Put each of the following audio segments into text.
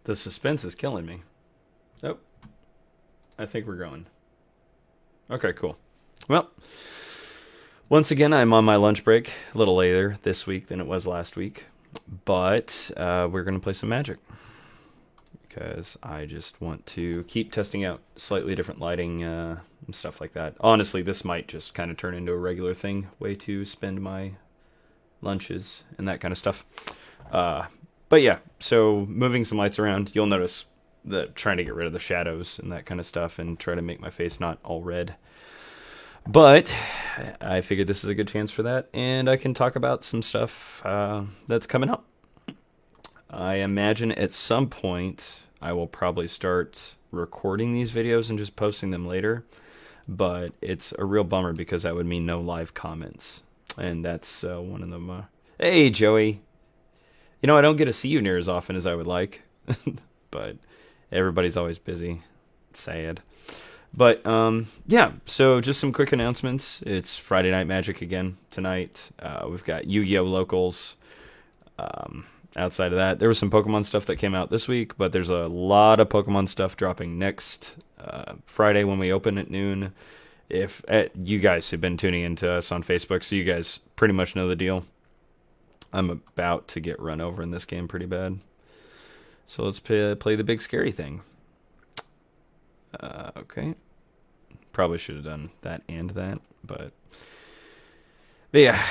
The suspense is killing me. Oh, I think we're going. Okay, cool. Well, once again, I'm on my lunch break. A little later this week than it was last week. But we're going to play some Magic. Because I just want to keep testing out slightly different lighting and stuff like that. Honestly, this might just kind of turn into a regular thing. Way to spend my lunches and that kind of stuff. But yeah, so moving some lights around, you'll notice trying to get rid of the shadows and that kind of stuff and try to make my face not all red. But I figured this is a good chance for that, and I can talk about some stuff that's coming up. I imagine at some point I will probably start recording these videos and just posting them later, but it's a real bummer because that would mean no live comments, and that's one of them. Hey, Joey. You know, I don't get to see you near as often as I would like, but everybody's always busy. It's sad. But, yeah, so just some quick announcements. It's Friday Night Magic again tonight. We've got Yu-Gi-Oh! Locals. Outside of that, there was some Pokemon stuff that came out this week, but there's a lot of Pokemon stuff dropping next Friday when we open at noon. If you guys have been tuning into us on Facebook, so you guys pretty much know the deal. I'm about to get run over in this game pretty bad. So let's play the big scary thing. Okay. Probably should have done that and that, but yeah.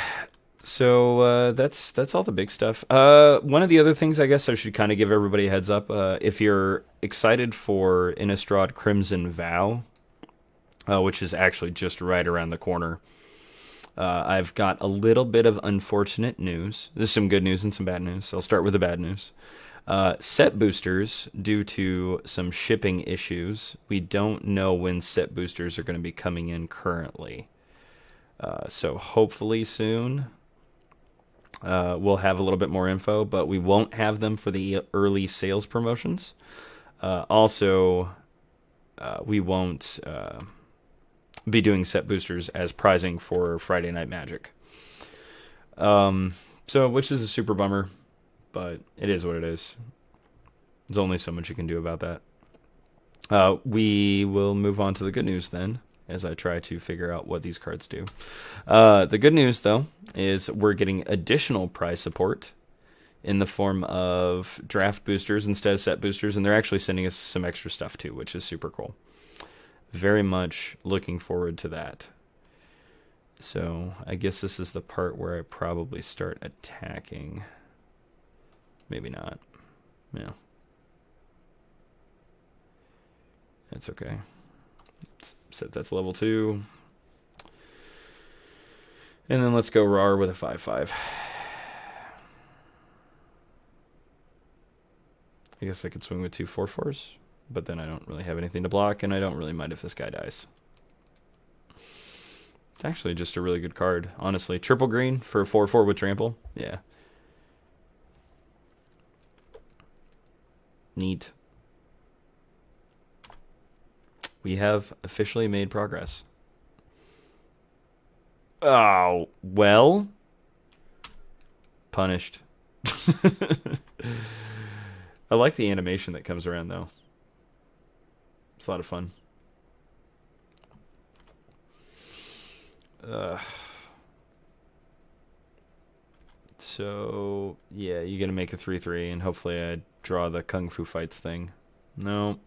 So that's all the big stuff. One of the other things I guess I should kind of give everybody a heads up. If you're excited for Innistrad Crimson Vow, which is actually just right around the corner, I've got a little bit of unfortunate news. There's some good news and some bad news. I'll start with the bad news. Set boosters, due to some shipping issues, we don't know when set boosters are going to be coming in currently. So hopefully soon we'll have a little bit more info, but we won't have them for the early sales promotions. Also, we won't be doing set boosters as prizing for Friday Night Magic. So, which is a super bummer. But it is what it is. There's only so much you can do about that. We will move on to the good news then, as I try to figure out what these cards do. The good news, though, is we're getting additional prize support in the form of draft boosters instead of set boosters, and they're actually sending us some extra stuff, too, which is super cool. Very much looking forward to that. So I guess this is the part where I probably start attacking. Maybe not. Yeah. That's okay. Let's set that to level 2. And then let's go RAR with a 5/5. I guess I could swing with 2 4/4s, but then I don't really have anything to block, and I don't really mind if this guy dies. It's actually just a really good card, honestly. Triple green for a 4/4 with trample. Yeah. Neat. We have officially made progress. Oh, well. Punished. I like the animation that comes around, though. It's a lot of fun. So, yeah, you're going to make a 3/3, and hopefully I draw the Kung Fu Fights thing. Nope.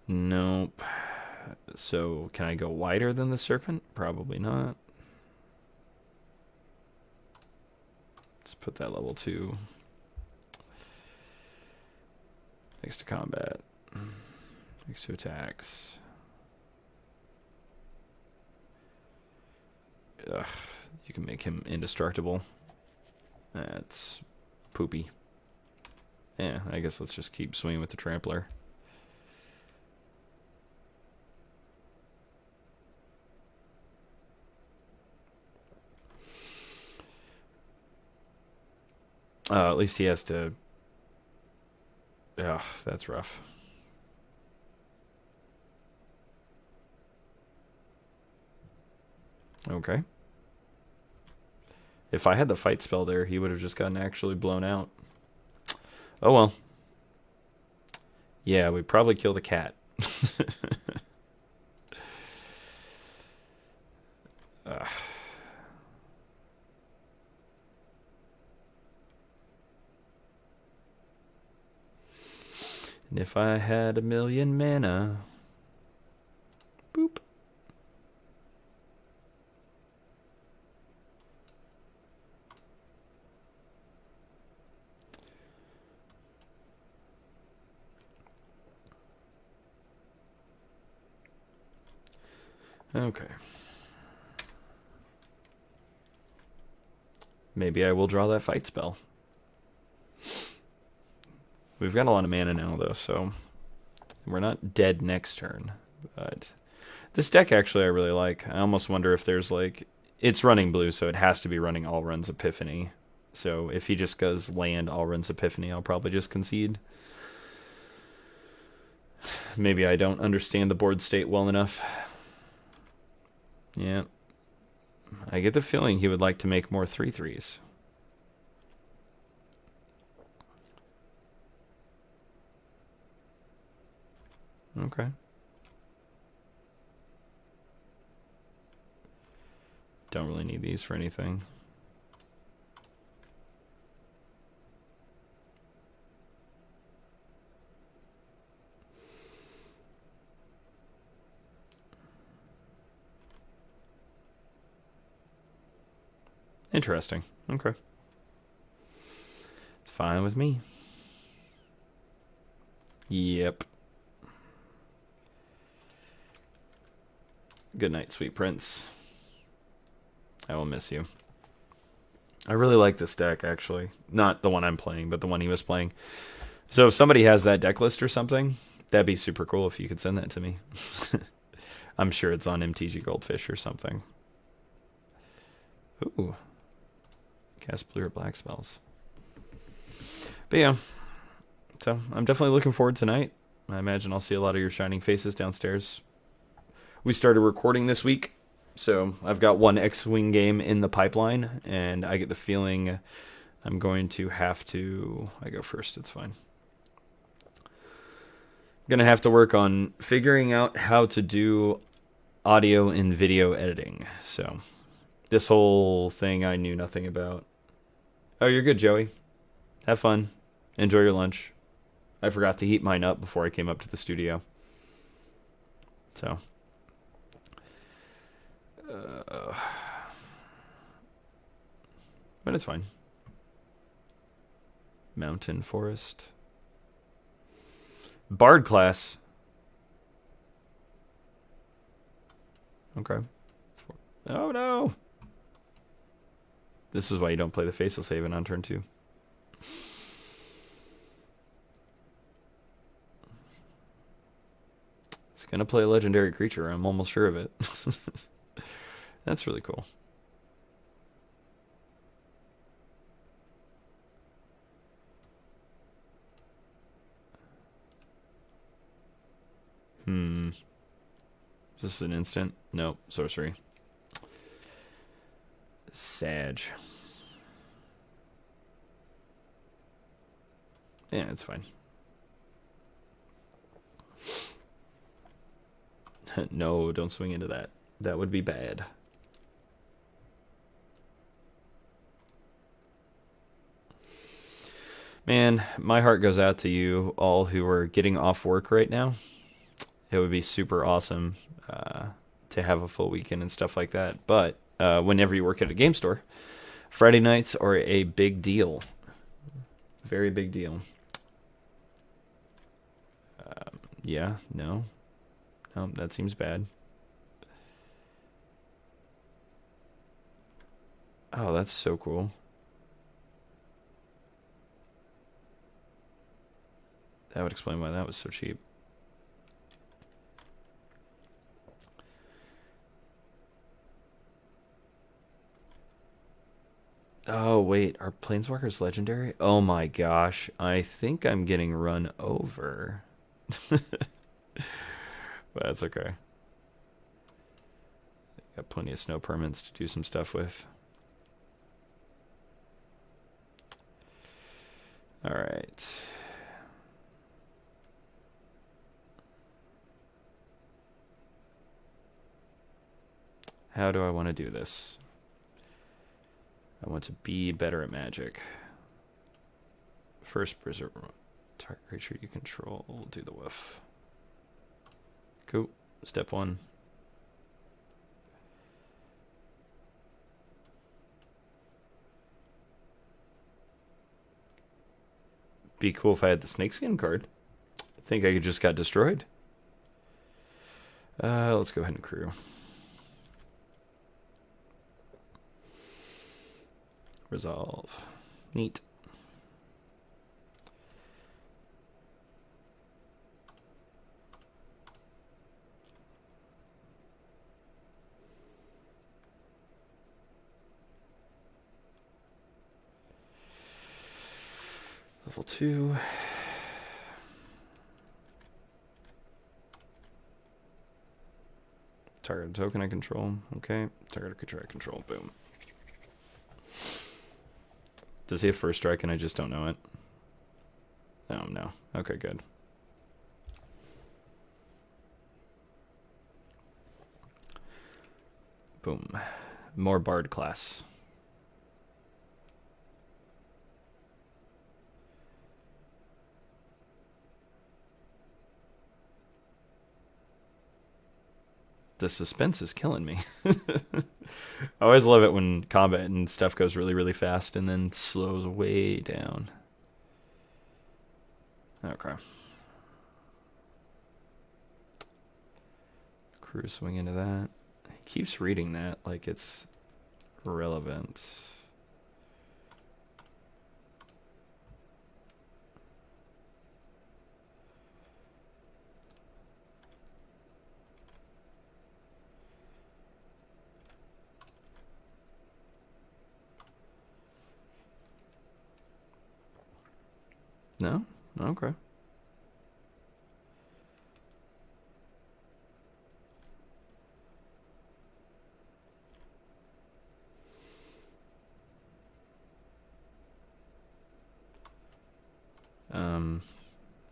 Nope. So, can I go wider than the Serpent? Probably not. Let's put that level 2. Next to combat. Next to attacks. Ugh. You can make him indestructible. That's poopy. Yeah, I guess let's just keep swinging with the Trampler. At least he has to... Ugh, that's rough. Okay. If I had the fight spell there, he would have just gotten actually blown out. Oh well. Yeah, we'd probably kill the cat. And if I had 1,000,000 mana... Boop. Okay. Maybe I will draw that fight spell. We've got a lot of mana now, though, so we're not dead next turn. But this deck, actually, I really like. I almost wonder if there's, like... It's running blue, so it has to be running Alrund's Epiphany. So if he just goes land Alrund's Epiphany, I'll probably just concede. Maybe I don't understand the board state well enough. Yeah. I get the feeling he would like to make more 3/3s. Okay. Don't really need these for anything. Interesting. Okay. It's fine with me. Yep. Good night, sweet prince. I will miss you. I really like this deck, actually. Not the one I'm playing, but the one he was playing. So if somebody has that deck list or something, that'd be super cool if you could send that to me. I'm sure it's on MTG Goldfish or something. Ooh. Cast blue or black spells. But yeah. So I'm definitely looking forward tonight. I imagine I'll see a lot of your shining faces downstairs. We started recording this week, so I've got one X-Wing game in the pipeline, and I get the feeling I'm going to have to... I go first, it's fine. I'm going to have to work on figuring out how to do audio and video editing. So this whole thing I knew nothing about. Oh, you're good, Joey. Have fun. Enjoy your lunch. I forgot to heat mine up before I came up to the studio. So... but it's fine. Mountain Forest. Bard class. Okay. Oh no! This is why you don't play the Faceless Haven on turn 2. It's gonna play a legendary creature, I'm almost sure of it. That's really cool. Is this an instant? No, sorcery. Sag. Yeah, it's fine. No, don't swing into that. That would be bad. Man, my heart goes out to you all who are getting off work right now. It would be super awesome to have a full weekend and stuff like that. But whenever you work at a game store, Friday nights are a big deal. Very big deal. Yeah, no. No, that seems bad. Oh, that's so cool. That would explain why that was so cheap. Oh, wait. Are Planeswalkers legendary? Oh my gosh. I think I'm getting run over. But that's okay. Got plenty of snow permanents to do some stuff with. All right. How do I want to do this? I want to be better at Magic. First, preserve target creature you control. We'll do the whiff. Cool. Step 1. Be cool if I had the Snakeskin card. I think I just got destroyed. Let's go ahead and crew. Resolve. Neat. Level 2. Target token I control. Okay. Target creature I control. Boom. Does he have first strike and I just don't know it? Oh, no. Okay, good. Boom. More Bard class. The suspense is killing me. I always love it when combat and stuff goes really, really fast and then slows way down. Okay. Crew swing into that. He keeps reading that like it's relevant. No? Okay.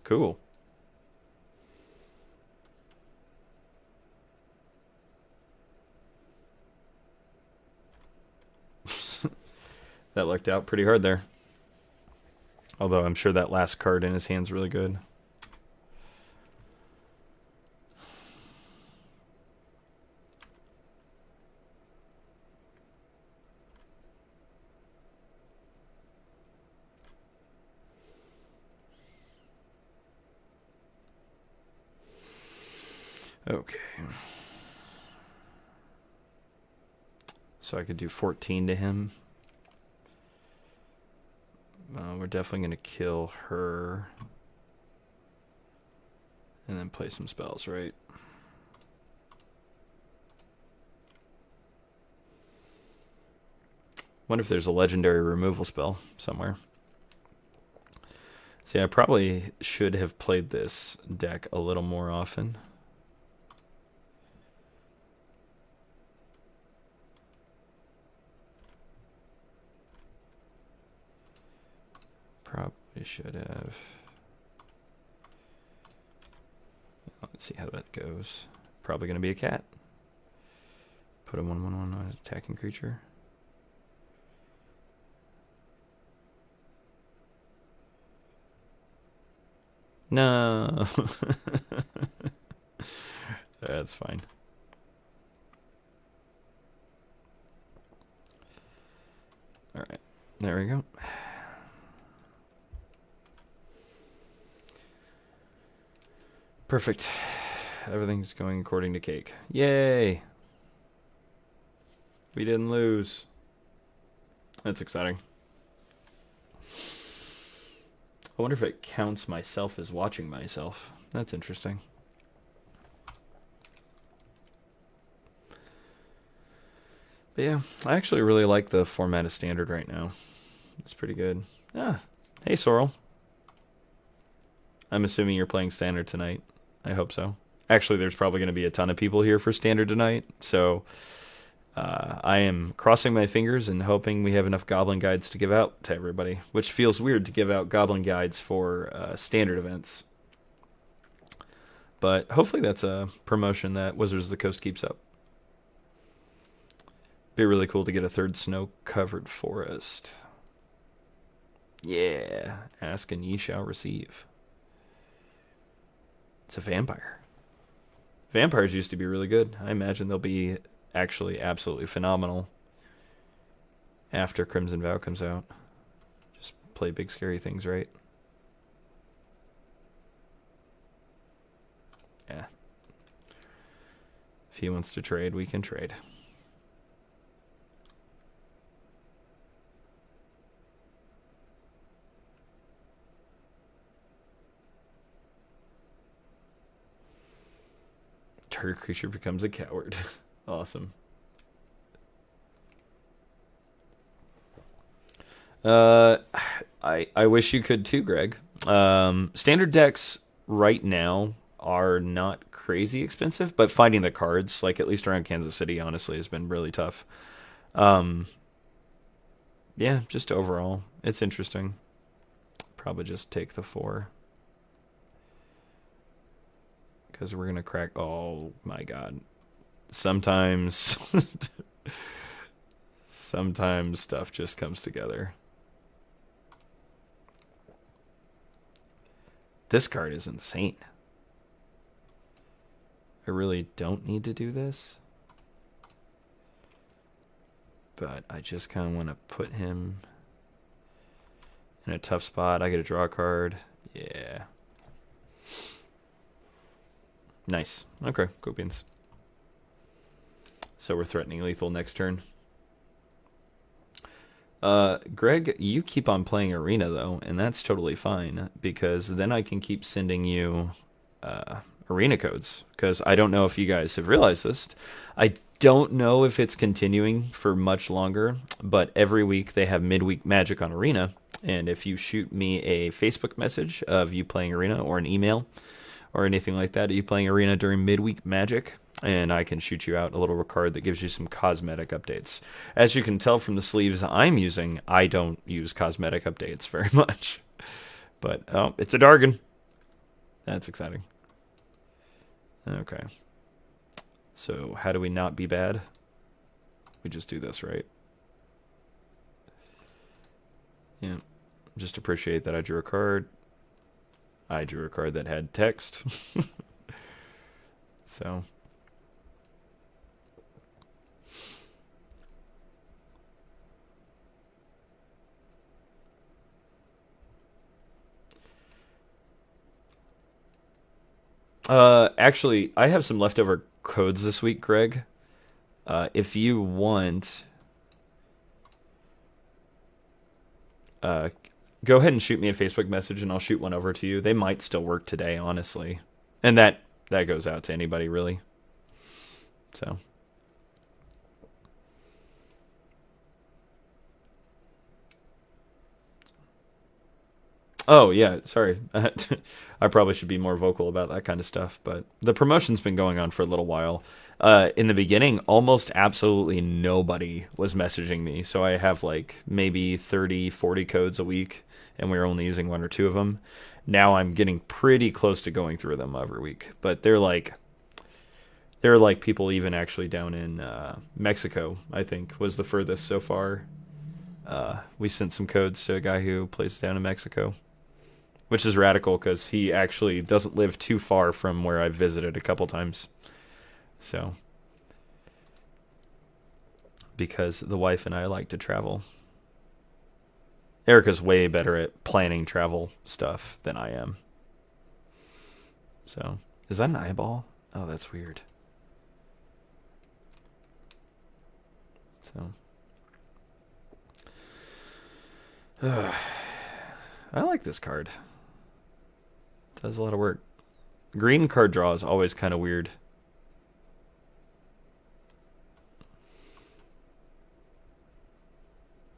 Cool. That looked out pretty hard there. Although I'm sure that last card in his hand's really good. Okay. So I could do 14 to him. We're definitely going to kill her. And then play some spells, right? Wonder if there's a legendary removal spell somewhere. See, I probably should have played this deck a little more often. Probably should have. Let's see how that goes. Probably going to be a cat. Put a 1/1 on an attacking creature. No. That's fine. All right. There we go. Perfect. Everything's going according to cake. Yay! We didn't lose. That's exciting. I wonder if it counts myself as watching myself. That's interesting. But yeah, I actually really like the format of Standard right now. It's pretty good. Ah, hey Sorrel. I'm assuming you're playing Standard tonight. I hope so. Actually, there's probably going to be a ton of people here for Standard tonight, so I am crossing my fingers and hoping we have enough Goblin Guides to give out to everybody, which feels weird to give out Goblin Guides for standard events. But hopefully that's a promotion that Wizards of the Coast keeps up. Be really cool to get a third snow-covered forest. Yeah, ask and ye shall receive. It's a vampire. Vampires used to be really good. I imagine they'll be actually absolutely phenomenal after Crimson Vow comes out. Just play big scary things, right? Yeah. If he wants to trade, we can trade. Target creature becomes a coward. Awesome. I wish you could too, Greg. Standard decks right now are not crazy expensive, but finding the cards, like at least around Kansas City, honestly, has been really tough. Yeah, just overall, it's interesting. Probably just take the 4. Because we're going to crack... Oh, my God. Sometimes... sometimes stuff just comes together. This card is insane. I really don't need to do this. But I just kind of want to put him in a tough spot. I get to draw a card. Yeah. Nice. Okay, go beans. So we're threatening lethal next turn. Greg, you keep on playing Arena, though, and that's totally fine, because then I can keep sending you Arena codes, because I don't know if you guys have realized this. I don't know if it's continuing for much longer, but every week they have midweek magic on Arena, and if you shoot me a Facebook message of you playing Arena or an email or anything like that, are you playing Arena during midweek magic? And I can shoot you out a little card that gives you some cosmetic updates. As you can tell from the sleeves I'm using, I don't use cosmetic updates very much. But, oh, it's a Dargon. That's exciting. Okay. So, how do we not be bad? We just do this, right? Yeah. Just appreciate that I drew a card. I drew a card that had text. So. Actually, I have some leftover codes this week, Greg. If you want, go ahead and shoot me a Facebook message, and I'll shoot one over to you. They might still work today, honestly, and that goes out to anybody, really. So. Oh, yeah, sorry. I probably should be more vocal about that kind of stuff, but the promotion's been going on for a little while. In the beginning, almost absolutely nobody was messaging me, so I have like maybe 30, 40 codes a week, and we're only using 1 or 2 of them. Now I'm getting pretty close to going through them every week, but they're like people even actually down in Mexico, I think, was the furthest so far. We sent some codes to a guy who plays down in Mexico, which is radical because he actually doesn't live too far from where I've visited a couple times. So, because the wife and I like to travel. Erica's way better at planning travel stuff than I am. So, is that an eyeball? Oh, that's weird. So, I like this card. Does a lot of work. Green card draw is always kind of weird.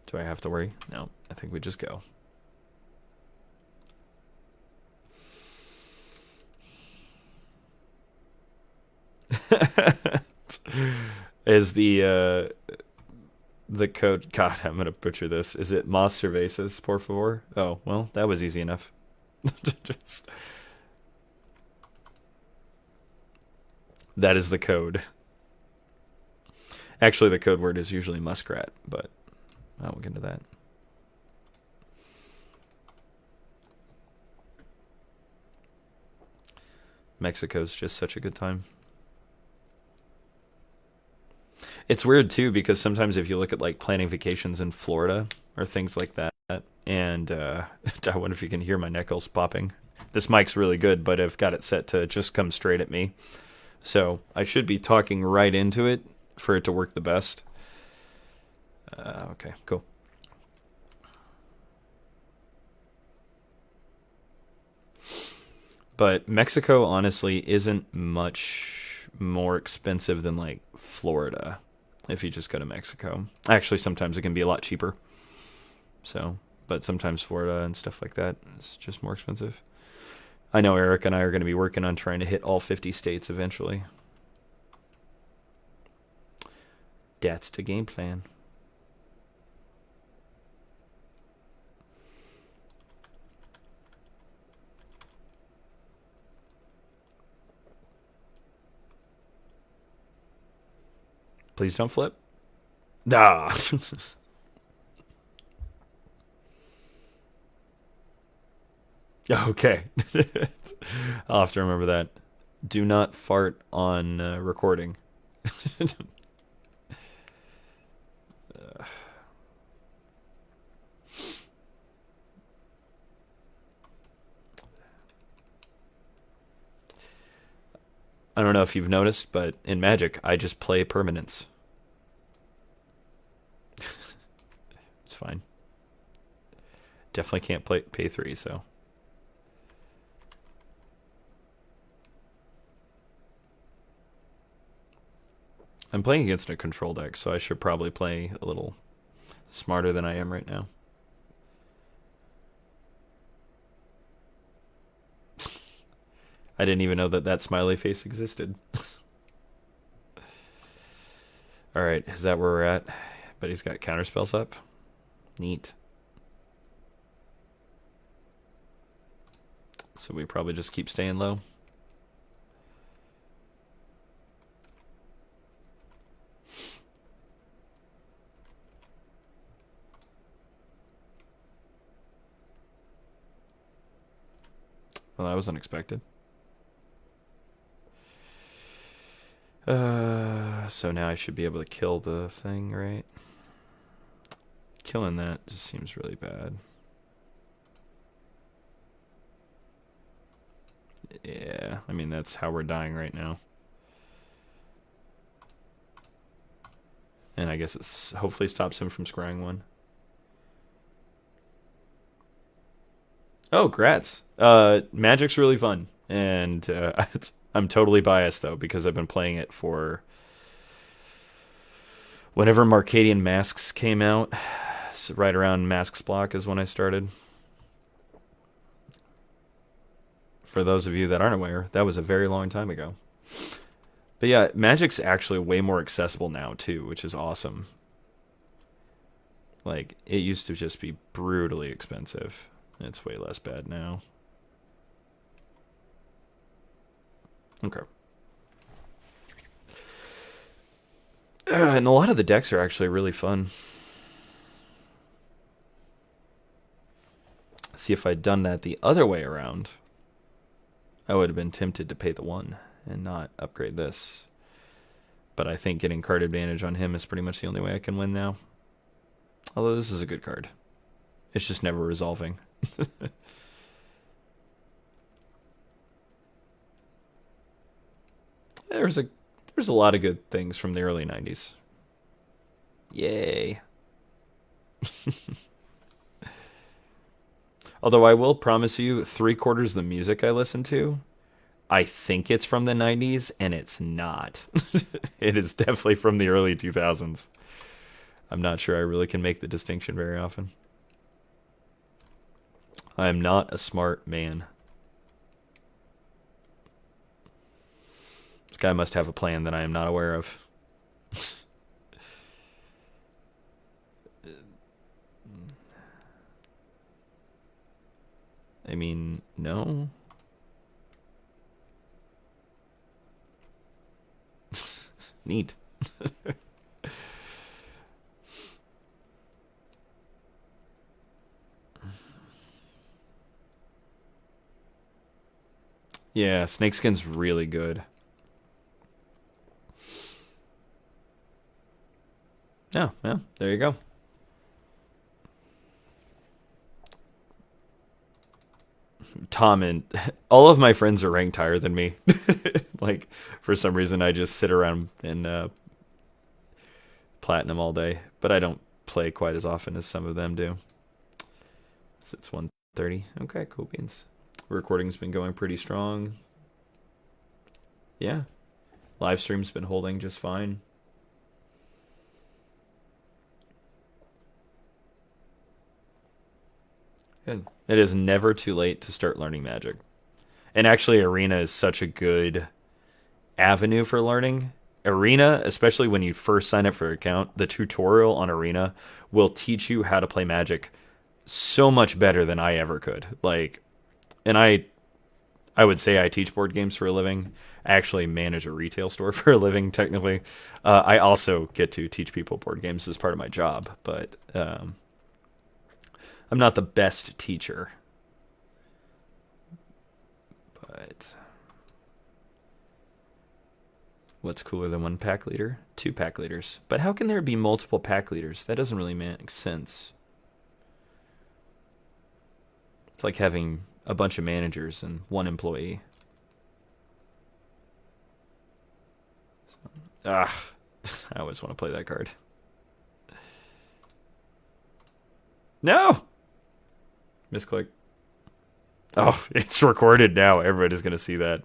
Do I have to worry? No, I think we just go. Is the code? God, I'm gonna butcher this. Is it Mas Cervezas, por favor? Oh, well, that was easy enough. Just that is the code. Actually, the code word is usually muskrat, but I won't get into that. Mexico's just such a good time. It's weird too because sometimes if you look at like planning vacations in Florida or things like that, and I wonder if you can hear my knuckles popping. This mic's really good, but I've got it set to just come straight at me, so I should be talking right into it for it to work the best. Okay, cool. But Mexico honestly isn't much more expensive than like Florida if you just go to Mexico. Actually, sometimes it can be a lot cheaper. So, but sometimes Florida and stuff like that is just more expensive. I know Eric and I are going to be working on trying to hit all 50 states eventually. That's the game plan. Please don't flip. Nah. Okay. I'll have to remember that. Do not fart on recording. I don't know if you've noticed, but in Magic, I just play permanents. It's fine. Definitely can't pay 3, so. I'm playing against a control deck, so I should probably play a little smarter than I am right now. I didn't even know that that smiley face existed. Alright, is that where we're at? But he's got counterspells up. Neat. So we probably just keep staying low. Well, that was unexpected. So now I should be able to kill the thing, right? Killing that just seems really bad. Yeah, I mean, that's how we're dying right now. And I guess it's hopefully stops him from scrying one. Oh, grats. Magic's really fun. And I'm totally biased, though, because I've been playing it for whenever Marcadian Masks came out. So right around Masks block is when I started. For those of you that aren't aware, that was a very long time ago. But yeah, Magic's actually way more accessible now, too, which is awesome. Like, it used to just be brutally expensive. It's way less bad now. Okay. And a lot of the decks are actually really fun. See, if I'd done that the other way around, I would have been tempted to pay the 1 and not upgrade this. But I think getting card advantage on him is pretty much the only way I can win now. Although this is a good card. It's just never resolving. There's a lot of good things from the early 90s. Yay. Although I will promise you, 3/4 of the music I listen to, I think it's from the 90s, and it's not. It is definitely from the early 2000s. I'm not sure I really can make the distinction very often. I am not a smart man. This guy must have a plan that I am not aware of. I mean, no. Neat. Yeah, Snakeskin's really good. Oh, yeah, there you go. Tom and all of my friends are ranked higher than me. Like, for some reason, I just sit around and platinum all day, but I don't play quite as often as some of them do. So it's 1:30. Okay, cool beans. Recording's been going pretty strong. Yeah. Live stream's been holding just fine. Good. It is never too late to start learning Magic. And actually, Arena is such a good avenue for learning. Arena, especially when you first sign up for an account, the tutorial on Arena will teach you how to play Magic so much better than I ever could. Like, and I would say I teach board games for a living. I actually manage a retail store for a living, technically. I also get to teach people board games as part of my job, but I'm not the best teacher. But what's cooler than one pack leader? 2 pack leaders. But how can there be multiple pack leaders? That doesn't really make sense. It's like having a bunch of managers and 1 employee. I always want to play that card. No! Misclick. Oh, it's recorded now. Everybody's going to see that.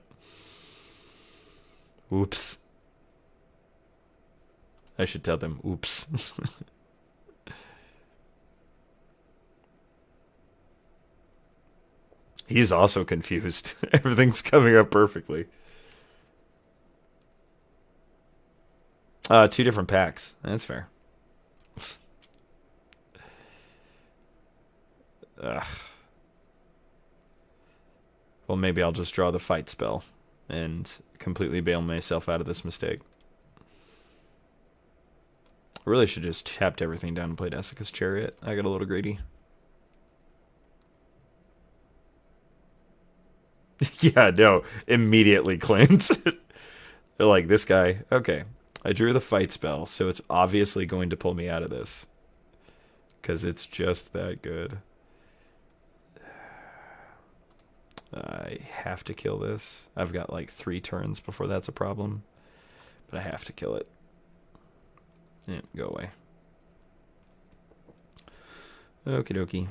Oops. I should tell them, oops. He's also confused. Everything's coming up perfectly. 2 different packs. That's fair. Ugh. Well, maybe I'll just draw the fight spell and completely bail myself out of this mistake. I really should just tapped everything down and played Esika's Chariot. I got a little greedy. Yeah, no. Immediately cleanse. They're like, this guy. Okay. I drew the fight spell, so it's obviously going to pull me out of this. Because it's just that good. I have to kill this. I've got like 3 turns before that's a problem. But I have to kill it. Yeah, go away. Okie dokie.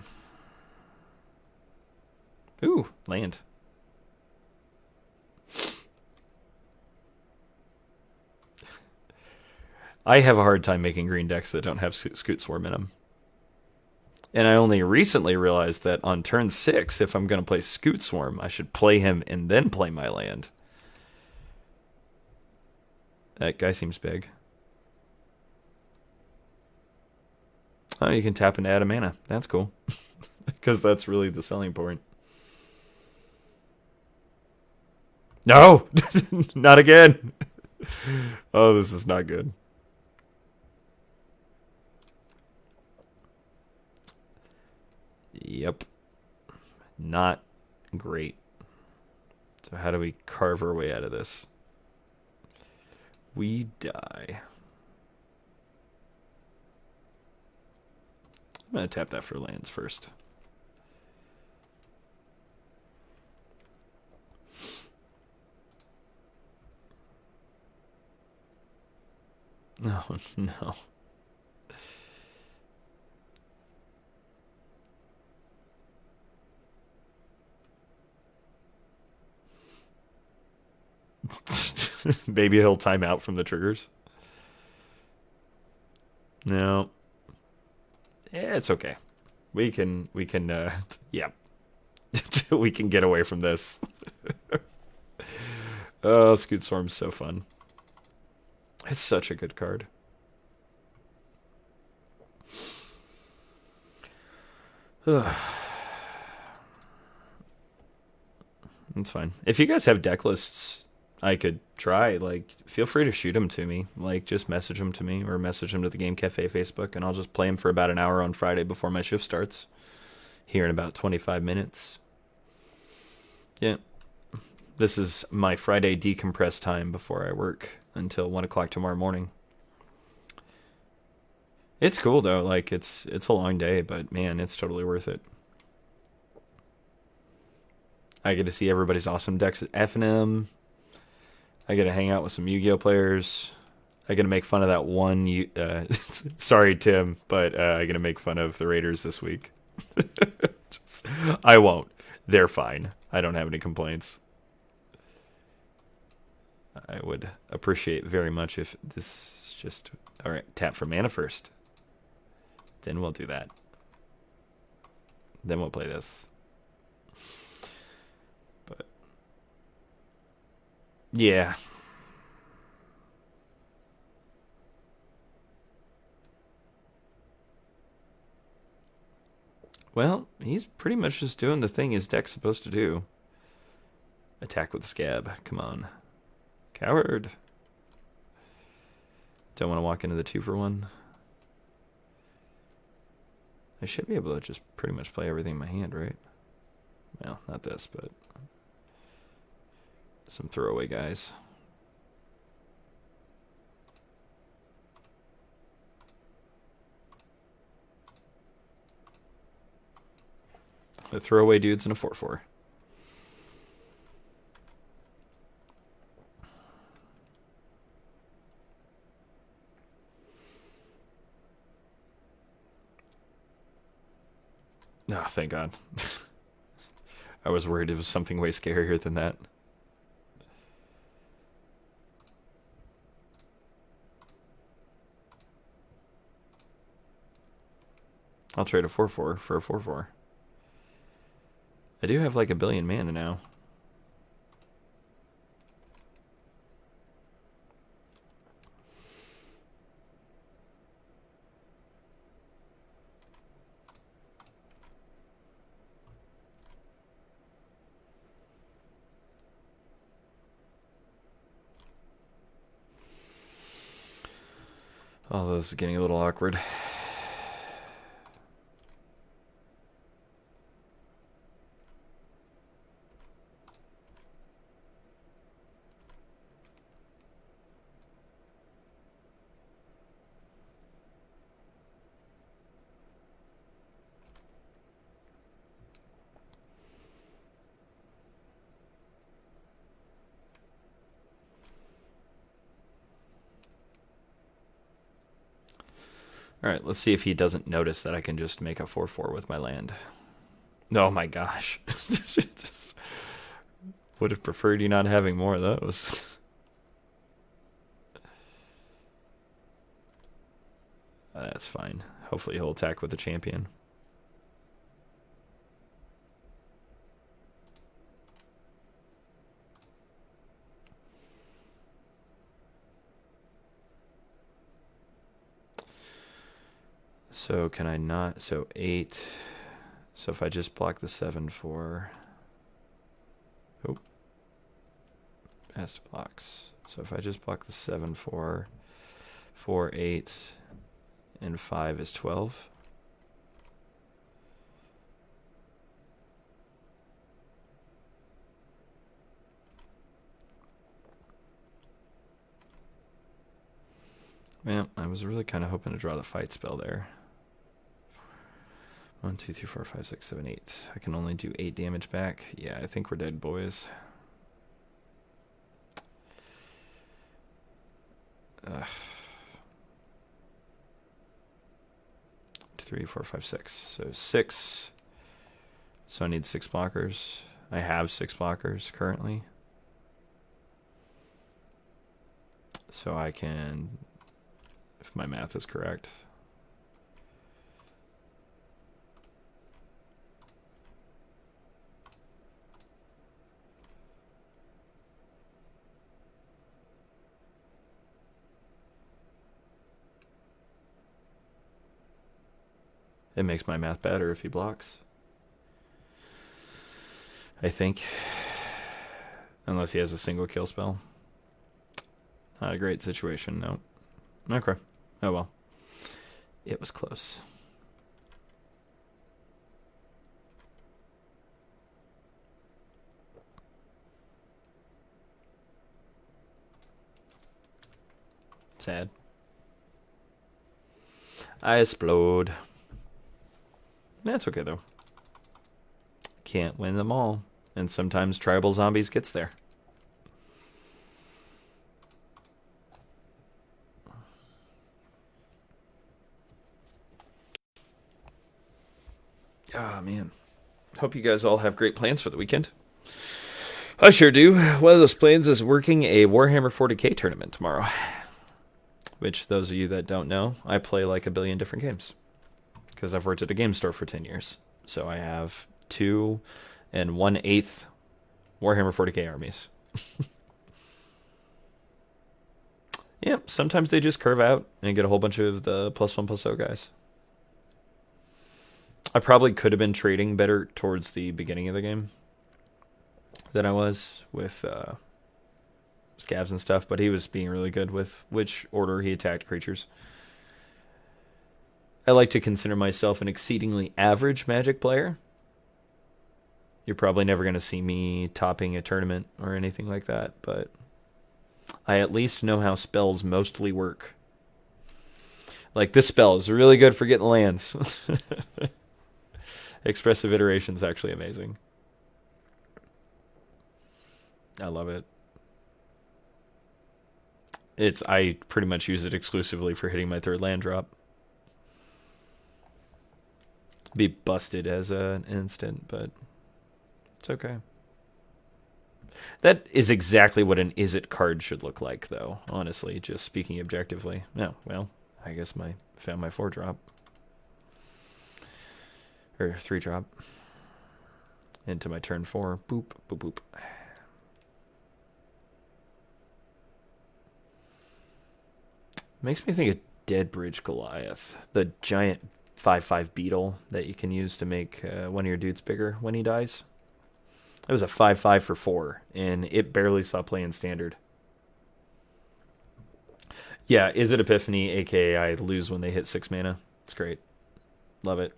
Ooh, land. I have a hard time making green decks that don't have Scoot Swarm in them. And I only recently realized that on turn 6, if I'm going to play Scoot Swarm, I should play him and then play my land. That guy seems big. Oh, you can tap and add a mana. That's cool. Because that's really the selling point. No! Not again! Oh, this is not good. Yep. Not great. So how do we carve our way out of this? We die. I'm going to tap that for lands first. Oh, no. Maybe he'll time out from the triggers. No. Yeah, it's okay. We can yeah. We can get away from this. Oh, Scoot Swarm's so fun. It's such a good card. It's fine. If you guys have deck lists I could try, like, feel free to shoot them to me. Like, just message them to me or message them to the Game Cafe Facebook, and I'll just play them for about an hour on Friday before my shift starts. Here in about 25 minutes. Yeah. This is my Friday decompress time before I work until 1 o'clock tomorrow morning. It's cool, though. Like, it's a long day, but, man, it's totally worth it. I get to see everybody's awesome decks at F&M. I get to hang out with some Yu-Gi-Oh players. I get to make fun of that one... sorry, Tim, but I get to make fun of the Raiders this week. I won't. They're fine. I don't have any complaints. I would appreciate very much if this is just... All right, tap for mana first. Then we'll do that. Then we'll play this. But... yeah. Well, he's pretty much just doing the thing his deck's supposed to do. Attack with the scab. Come on. Coward. Don't want to walk into the 2-for-1. I should be able to just pretty much play everything in my hand, right? Well, not this, but some throwaway guys. The throwaway dudes in a 4/4. Oh, thank God. I was worried it was something way scarier than that. I'll trade a 4/4 for a 4/4. I do have like a billion mana now. Oh, this is getting a little awkward. Alright, let's see if he doesn't notice that I can just make a 4/4 with my land. Oh my gosh. Just would have preferred you not having more of those. That's fine. Hopefully he'll attack with the champion. So can I not? So 8. So if I just block the 7/4. Oh. Past blocks. So if I just block the 7/4, 4, 8, and 5 is 12. Man, I was really kind of hoping to draw the fight spell there. 1, 2, 3, 4, 5, 6, 7, 8. I can only do 8 damage back. Yeah, I think we're dead, boys. Ugh. 3, 4, 5, 6. So 6. So I need 6 blockers. I have 6 blockers currently. So I can, if my math is correct. It makes my math better if he blocks. I think. Unless he has a single kill spell. Not a great situation, no. Okay. Oh well. It was close. Sad. I explode. That's okay though. Can't win them all. And sometimes tribal zombies gets there. Ah, man. Hope you guys all have great plans for the weekend. I sure do. One of those plans is working a Warhammer 40k tournament tomorrow. Which, those of you that don't know, I play like a billion different games. Because I've worked at a game store for 10 years. So I have 2 1/8 Warhammer 40k armies. Yeah, sometimes they just curve out and get a whole bunch of the +1/+0 guys. I probably could have been trading better towards the beginning of the game than I was with scabs and stuff, but he was being really good with which order he attacked creatures. I like to consider myself an exceedingly average Magic player. You're probably never going to see me topping a tournament or anything like that, but I at least know how spells mostly work. Like, this spell is really good for getting lands. Expressive Iteration is actually amazing. I love it. I pretty much use it exclusively for hitting my 3rd land drop. Be busted as an instant, but it's okay. That is exactly what an Is It card should look like, though, honestly, just speaking objectively. No, well, I guess found my 4-drop. Or 3-drop. Into my turn 4. Boop, boop, boop. Makes me think of Deadbridge Goliath, the giant 5/5 beetle that you can use to make one of your dudes bigger when he dies. It was a 5/5 for 4, and it barely saw play in Standard. Yeah, Is It Epiphany, aka I lose when they hit 6 mana. It's great. Love it.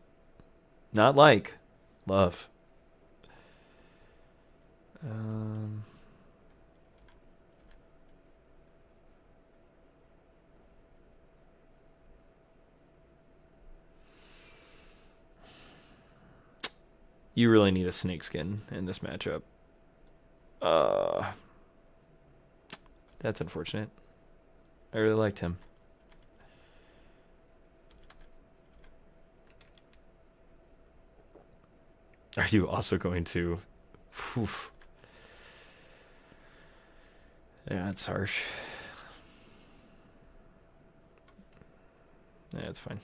Not like. Love. You really need a Snakeskin in this matchup. That's unfortunate. I really liked him. Are you also going to... Whew. Yeah, it's harsh. Yeah, it's fine.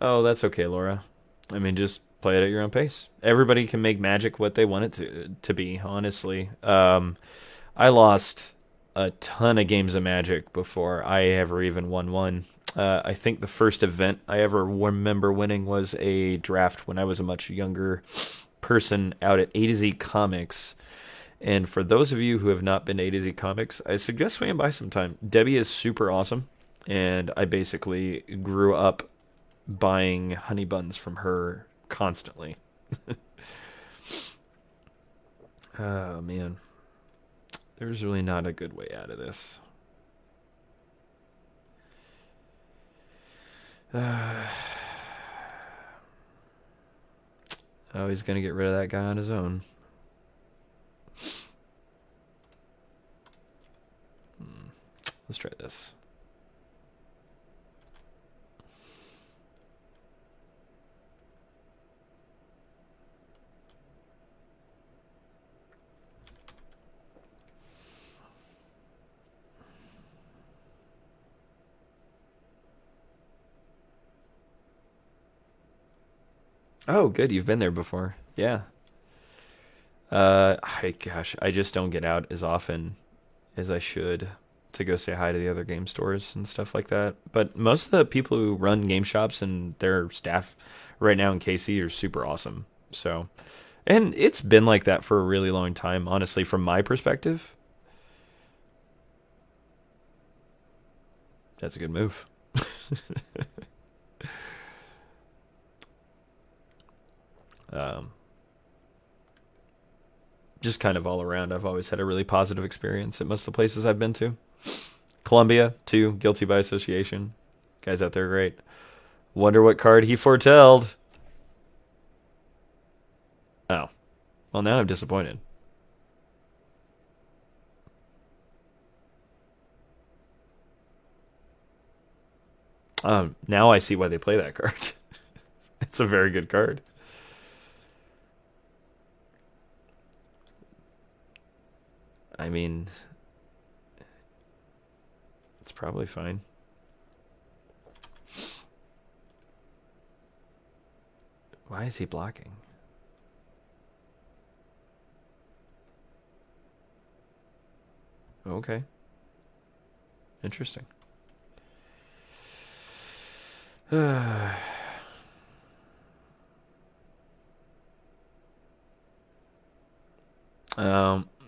Oh, that's okay, Laura. I mean, just play it at your own pace. Everybody can make Magic what they want it to be, honestly. I lost a ton of games of Magic before I ever even won one. I think the first event I ever remember winning was a draft when I was a much younger person out at A to Z Comics. And for those of you who have not been to A to Z Comics, I suggest swinging by sometime. Debbie is super awesome, and I basically grew up buying honey buns from her constantly. Oh, man. There's really not a good way out of this. Oh, he's going to get rid of that guy on his own. Let's try this. Oh, good. You've been there before. Yeah. Gosh, I just don't get out as often as I should to go say hi to the other game stores and stuff like that. But most of the people who run game shops and their staff right now in KC are super awesome. So, and it's been like that for a really long time, honestly, from my perspective. That's a good move. um, just kind of all around, I've always had a really positive experience at most of the places I've been to. Columbia, too, guilty by association. Guys out there, great. Wonder what card he foretelled. Oh, well, now I'm disappointed. Now I see why they play that card. It's a very good card. I mean, it's probably fine. Why is he blocking? Okay. Interesting.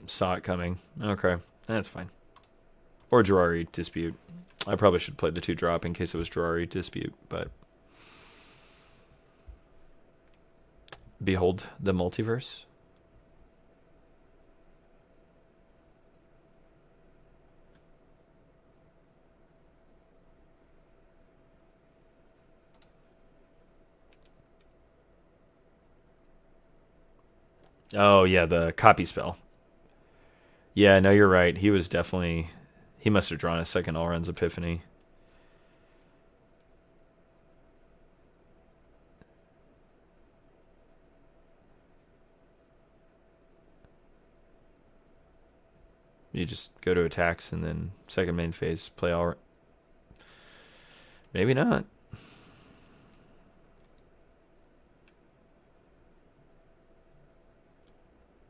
Saw it coming. Okay, that's fine. Or Jurari Dispute. I probably should play the 2-drop in case it was Jurari Dispute, but behold the multiverse. Oh yeah, the copy spell. Yeah, no, you're right. He was definitely... He must have drawn a second Alrund's Epiphany. You just go to attacks and then second main phase play Alrund. Maybe not.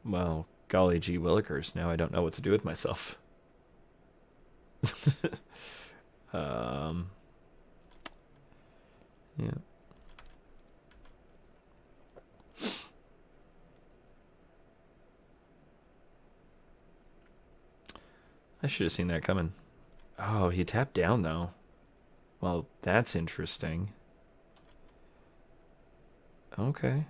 Well, golly gee willikers, now I don't know what to do with myself. Yeah. I should have seen that coming. Oh, he tapped down, though. Well, that's interesting. Okay.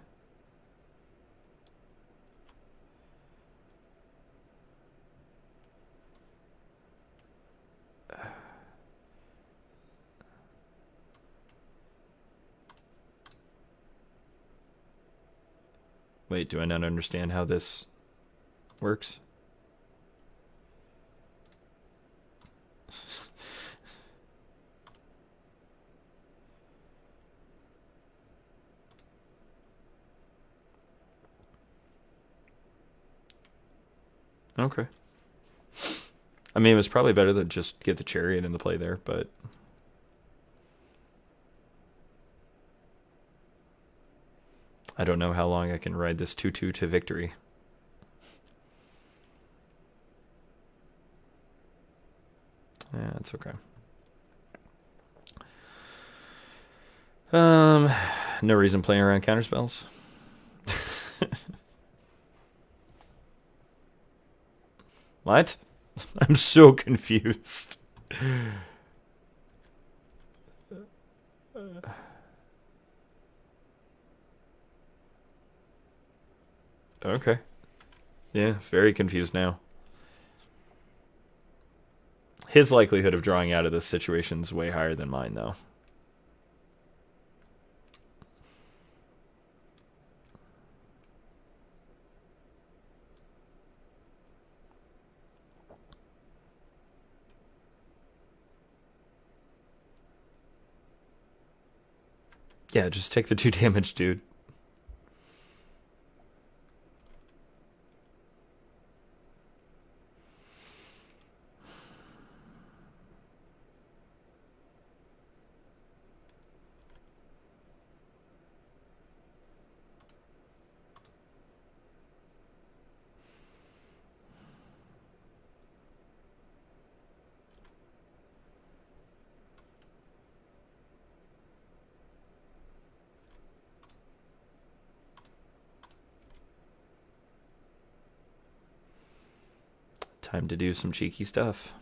Wait, do I not understand how this works? Okay. I mean, it was probably better to just get the Chariot into play there, but... I don't know how long I can ride this 2-2 to victory. Yeah, it's okay. No reason playing around counterspells. What? I'm so confused. Okay. Yeah, very confused now. His likelihood of drawing out of this situation is way higher than mine, though. Yeah, just take the 2 damage, dude. Time to do some cheeky stuff.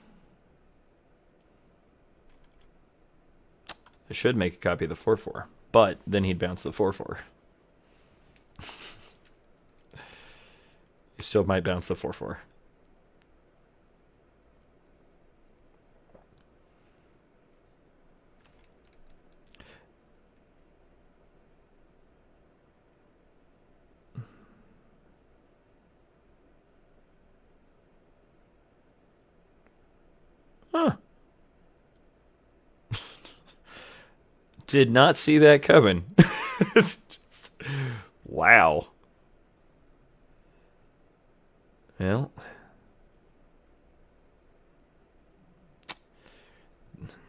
I should make a copy of the 4/4, but then he'd bounce the 4/4. He still might bounce the 4/4. Huh. Did not see that coming. Just, wow. Well.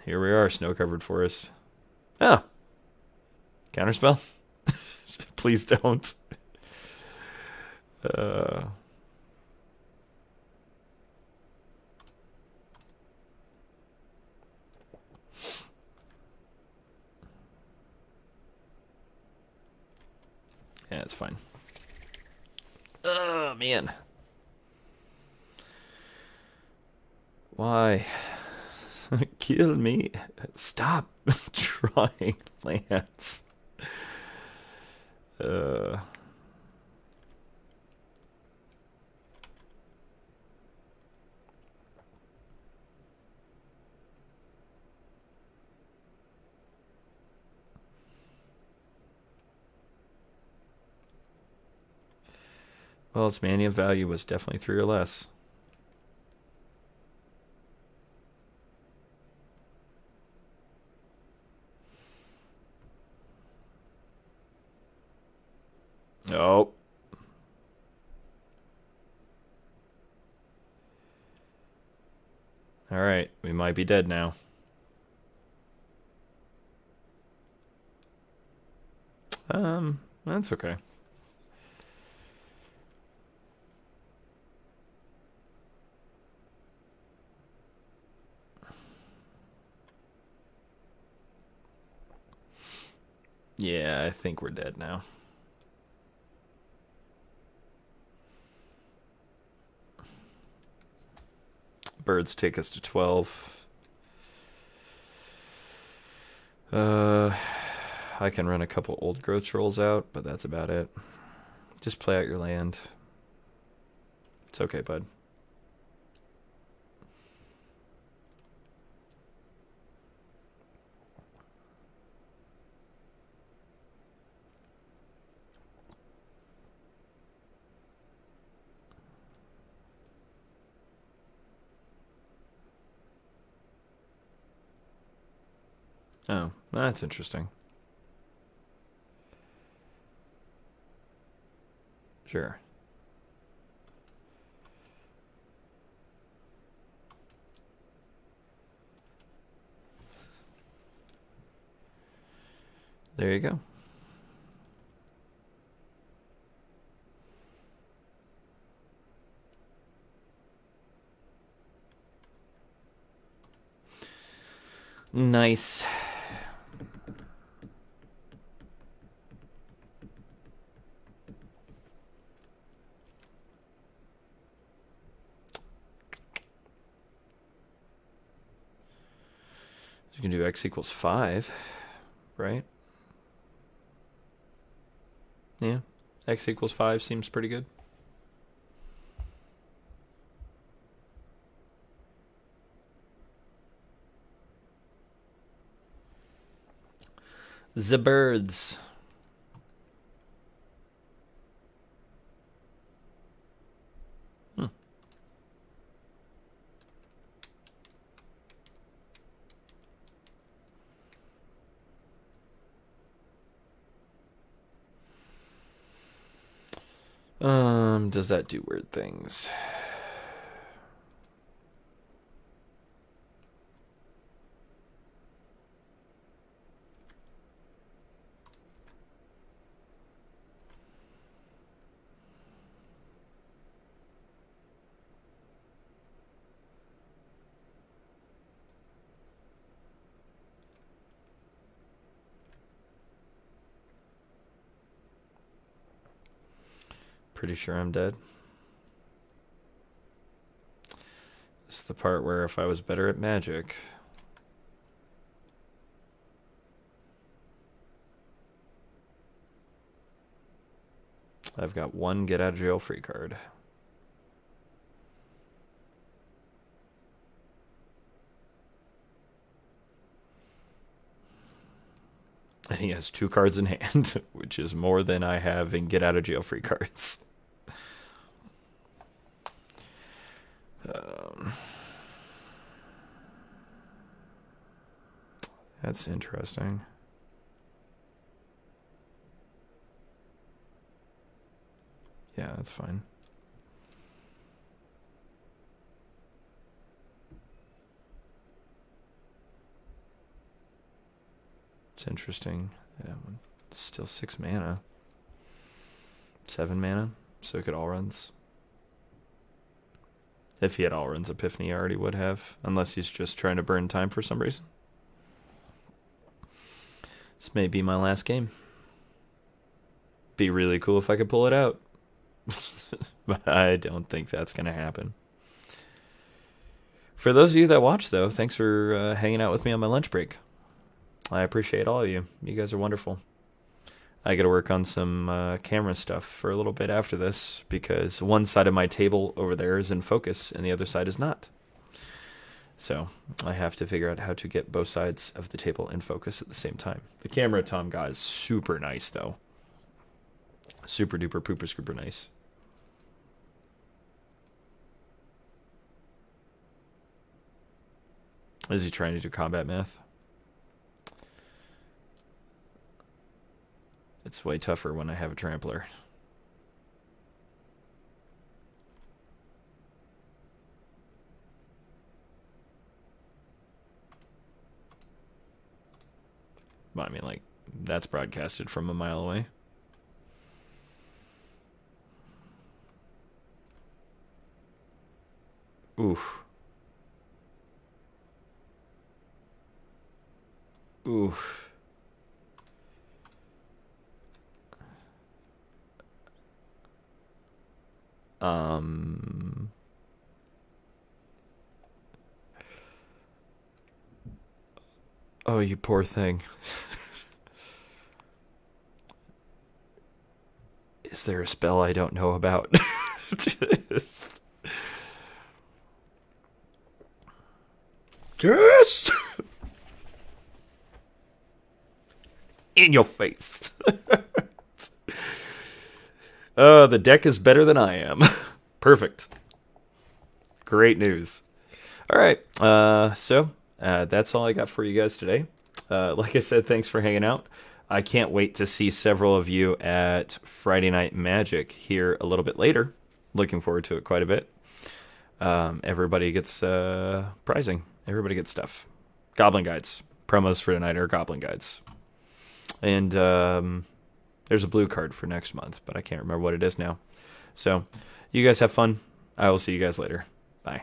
Here we are, snow-covered forest. Oh. Counterspell? Please don't. Yeah, it's fine. Oh, man. Why? Kill me. Stop trying, Lance. Well, its mana value was definitely 3 or less. Oh. All right, we might be dead now. That's okay. Yeah, I think we're dead now. Birds take us to 12. I can run a couple old growth trolls out, but that's about it. Just play out your land. It's okay, bud. Oh, that's interesting. Sure. There you go. Nice. You can do x equals 5, right? Yeah, x equals 5 seems pretty good. The birds. Does that do weird things? Pretty sure I'm dead. the part where if I was better at Magic... I've got one get out of jail free card. And he has 2 cards in hand, which is more than I have in get out of jail free cards. That's interesting. Yeah, that's fine. It's interesting. Yeah, it's still 6 mana. 7 mana, so it could all runs. If he had all runs Epiphany, I already would have. Unless he's just trying to burn time for some reason. This may be my last game. Be really cool if I could pull it out. But I don't think that's going to happen. For those of you that watch, though, thanks for hanging out with me on my lunch break. I appreciate all of you. You guys are wonderful. I got to work on some camera stuff for a little bit after this because one side of my table over there is in focus and the other side is not. So I have to figure out how to get both sides of the table in focus at the same time. The camera Tom got is super nice, though. Super duper pooper scooper nice. Is he trying to do combat math? It's way tougher when I have a trampler. I mean, like, that's broadcasted from a mile away. Oof. Oof. Oh, you poor thing. Is there a spell I don't know about? Just... Yes! In your face. The deck is better than I am. Perfect. Great news. All right. So that's all I got for you guys today. Like I said, thanks for hanging out. I can't wait to see several of you at Friday Night Magic here a little bit later. Looking forward to it quite a bit. Everybody gets prizing. Everybody gets stuff. Goblin guides. Promos for tonight are goblin guides. And there's a blue card for next month, but I can't remember what it is now. So you guys have fun. I will see you guys later. Bye.